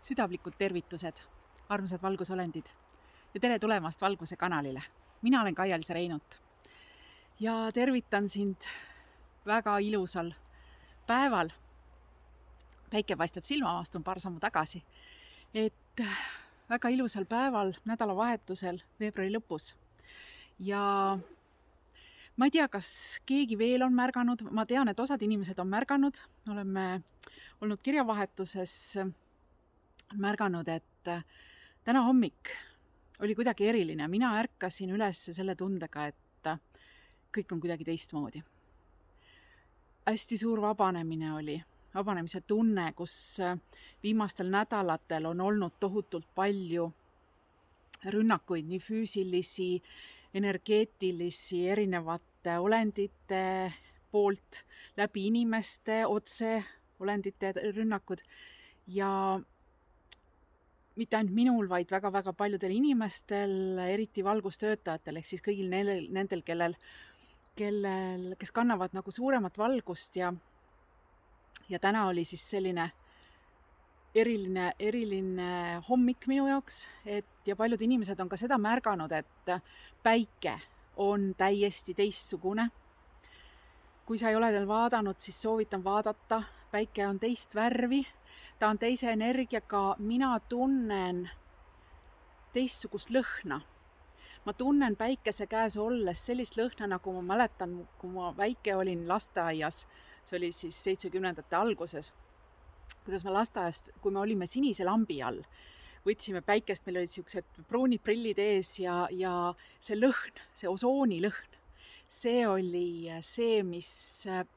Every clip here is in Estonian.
Südamlikud tervitused, armsad valgusolendid ja tere tulemast Valguse kanalile. Mina olen Kaia-Liisa Reinut ja tervitan sind väga ilusal päeval. Päike paistab silma, astun paar sammu tagasi. Et väga ilusal päeval, nädalavahetusel, veebruari lõpus. Ja ma ei tea, kas keegi veel on märganud, ma tean, et osad inimesed on märganud, oleme olnud kirjavahetuses märganud, et täna hommik oli kuidagi eriline. Mina ärkasin üles selle tundega, et kõik on kuidagi teistmoodi. Hästi suur vabanemine oli, vabanemise tunne, kus viimastel nädalatel on olnud tohutult palju rünnakuid, nii füüsilisi, energeetilisi, erinevate olendite poolt, läbi inimeste, otse olendite rünnakud ja mitte ainult minul, vaid väga-väga paljudel inimestel, eriti valgustöötajatel, ehk siis kõigil nendel, kes kannavad nagu suuremat valgust ja täna oli siis selline eriline hommik minu jaoks, ja paljud inimesed on ka seda märganud, et päike on täiesti teistsugune. Kui sa ei ole veel vaadanud, siis soovitan vaadata. Päike on teist värvi, ta on teise energiaga, mina tunnen teistsugust lõhna. Ma tunnen päikese käes olles sellist lõhna, nagu ma mäletan, kui ma väike olin lasteaias, see oli siis 70ndate alguses, kuidas me lasteaiast, kui me olime sinise lambi all, võtsime päikest, meil olid siuksed pruunid prillid ees ja see lõhn, see osooni lõhn, see oli see, mis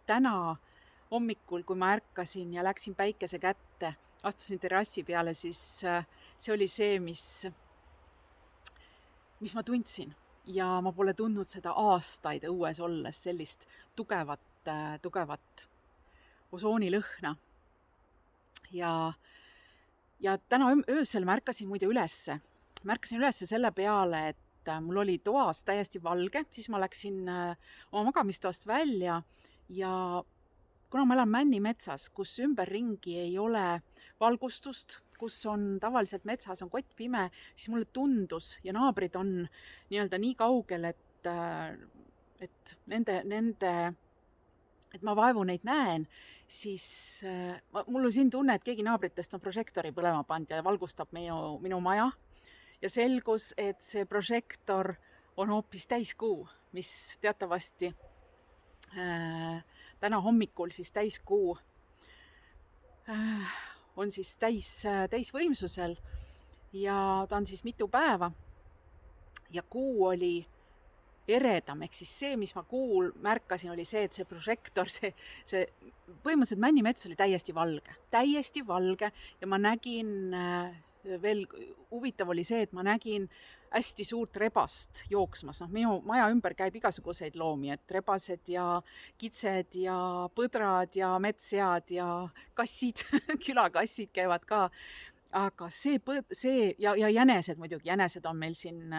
täna hommikul, kui ma ärkasin ja läksin päikese kätte, astusin terrassi peale, siis see oli see, mis ma tundsin. Ja ma pole tundnud seda aastaid õues olles, sellist tugevat osoonilõhna. Ja täna öösel märkasin muide ülesse. Märkasin ülesse selle peale, et mul oli toas täiesti valge, siis ma läksin oma magamistoast välja ja kuna ma elan Männimetsas, kus ümberringi ei ole valgustust, kus on tavaliselt metsas on kott pime, siis mulle tundus ja naabrid on nii-öelda nii kaugel, et et ma vaevu neid näen, siis mul oli siin tunne, et keegi naabritest on prožektori põlema pannud ja valgustab minu maja. Ja selgus, et see prožektor on hoopis täiskuu, mis teatavasti täna hommikul siis täiskuu on siis täisvõimsusel ja ta on siis mitu päeva ja kuu oli eredam, ehk siis see, mis ma kuul märkasin, oli see, et see prožektor, see põhimõtteliselt Männimets oli täiesti valge ja ma nägin veel huvitav oli see, et ma nägin hästi suurt rebast jooksmas. Minu maja ümber käib igasuguseid loomi, et rebased ja kitsed ja põdrad ja metssead ja kassid, külakassid käivad ka. Aga see ja jänesed muidugi, jänesed on meil siin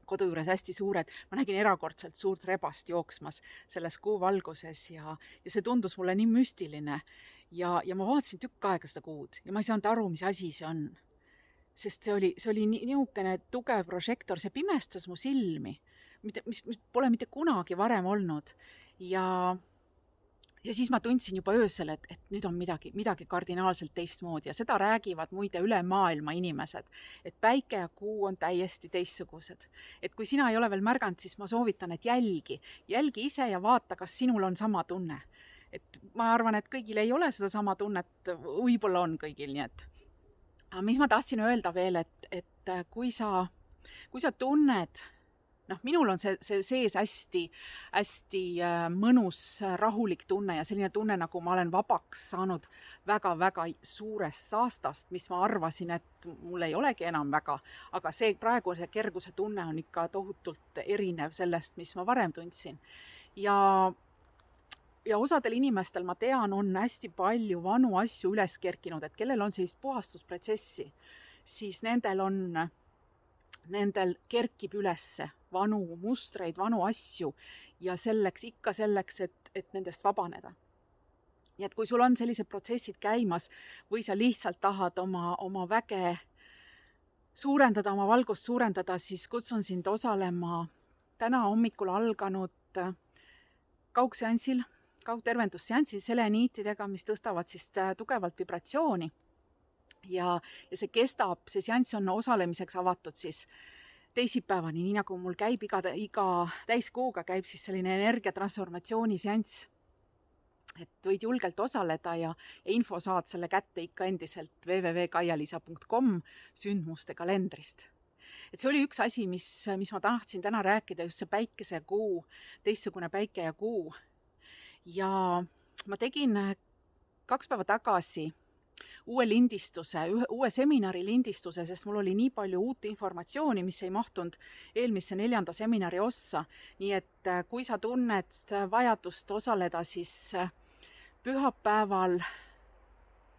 kodu juures hästi suured. Ma nägin erakordselt suurt rebast jooksmas selles kuu valguses ja see tundus mulle nii müstiline. Ja ma vaatasin tükk aega seda kuud ja ma ei saanud aru, mis asi see on. Sest see oli niisugune tugev prožektor, see pimestas mu silmi, mis pole mitte kunagi varem olnud. Ja siis ma tundsin juba öösel, et nüüd on midagi kardinaalselt teistmoodi ja seda räägivad muide üle maailma inimesed, et päike ja kuu on täiesti teistsugused. Et kui sina ei ole veel märganud, siis ma soovitan, et jälgi ise ja vaata, kas sinul on sama tunne. Et ma arvan, et kõigil ei ole seda sama tunnet, võib-olla on kõigil, nii et. Aga mis ma tahtsin öelda veel, et kui sa tunned, minul on see sees hästi mõnus, rahulik tunne ja selline tunne, nagu ma olen vabaks saanud väga-väga suurest saastast, mis ma arvasin, et mul ei olegi enam väga, aga praegu see kerguse tunne on ikka tohutult erinev sellest, mis ma varem tundsin. Ja osadel inimestel, ma tean, on hästi palju vanu asju üles kerkinud, et kellel on sellist puhastusprotsessi, siis nendel kerkib ülesse vanu mustreid, vanu asju ja selleks, et nendest vabaneda. Nii et kui sul on sellised protsessid käimas või sa lihtsalt tahad oma väge suurendada, oma valgust suurendada, siis kutsun sind osalema täna hommikul alganud kaugseansil, kaugtervendusseansil seleniitidega, mis tõstavad siis tugevalt vibratsiooni. Ja see kestab, see seanss on osalemiseks avatud siis teisipäevani, nii nagu mul käib iga täiskuuga käib siis selline energiatransformatsiooni seanss. Et võid julgelt osaleda ja info saad selle kätte ikka endiselt www.kaialiisa.com sündmuste kalendrist. Et see oli üks asi, mis ma tahtsin täna rääkida, just see päikese kuu, teistsugune päike ja kuu. Ja ma tegin 2 päeva tagasi uue lindistuse, uue seminari lindistuse, sest mul oli nii palju uut informatsiooni, mis ei mahtunud eelmisse 4. seminari ossa. Nii et kui sa tunned vajadust osaleda, siis pühapäeval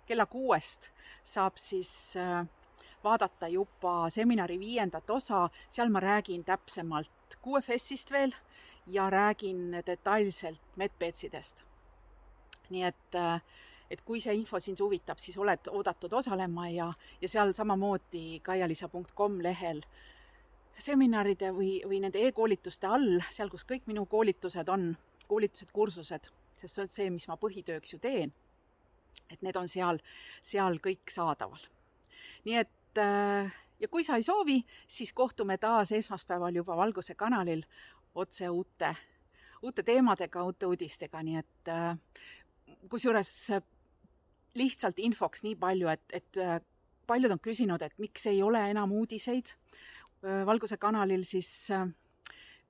kella 6 saab siis vaadata juba seminari 5. osa. Seal ma räägin täpsemalt QFS-ist veel ja räägin detailselt medbedsidest. Nii et kui see info sind huvitab, siis oled oodatud osalema ja seal samamoodi kaialiisa.com lehel seminaride või nende e-koolituste all, seal kus kõik minu koolitused on, koolitused, kursused, sest see on see, mis ma põhitööks ju teen, et need on seal kõik saadaval. Nii et ja kui sa ei soovi, siis kohtume taas esmaspäeval juba Valguse kanalil otse uute teemadega, uute uudistega, nii et kusjuures lihtsalt infoks nii palju, et paljud on küsinud, et miks ei ole enam uudiseid Valguse kanalil, siis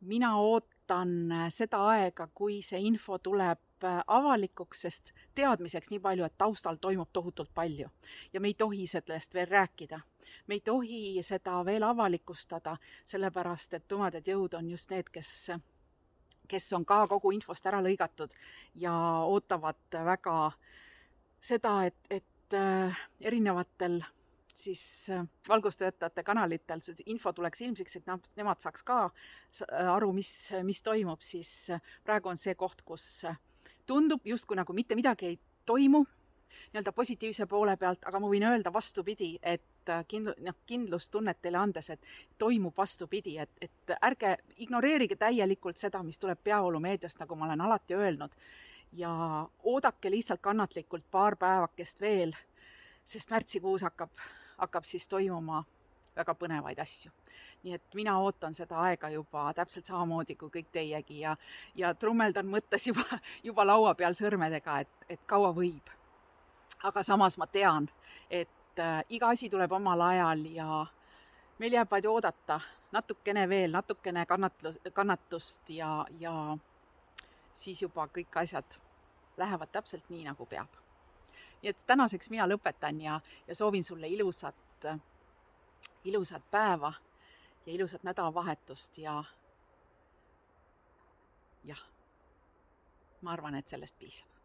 mina ootan seda aega, kui see info tuleb avalikuks, sest teadmiseks nii palju, et taustal toimub tohutult palju ja me ei tohi sellest veel rääkida. Me ei tohi seda veel avalikustada, sellepärast et tumedad jõud on just need, kes on ka kogu infost ära lõigatud ja ootavad väga seda, et erinevatel siis valgustöötajate kanalitel info tuleks ilmsiks, et nemad saaks ka aru, mis toimub, siis praegu on see koht, kus tundub justkui nagu mitte midagi ei toimu nii-öelda positiivse poole pealt, aga ma võin öelda vastupidi, et kindlustunnet teile andes, et toimub vastupidi, et ärge ignoreerige täielikult seda, mis tuleb peavoolumeediast, nagu ma olen alati öelnud, ja oodake lihtsalt kannatlikult paar päevakest veel, sest märtsikuus hakkab siis toimuma väga põnevaid asju. Nii et mina ootan seda aega juba täpselt samamoodi kui kõik teiegi ja trummeldan mõttes juba laua peal sõrmedega, et kaua võib. Aga samas ma tean, et iga asi tuleb omal ajal ja meil jääb vaid oodata natukene veel, natukene kannatust ja siis juba kõik asjad lähevad täpselt nii, nagu peab. Nii et tänaseks mina lõpetan ja soovin sulle ilusat päeva ja ilusat nädalavahetust ja jah, ma arvan, et sellest piisab.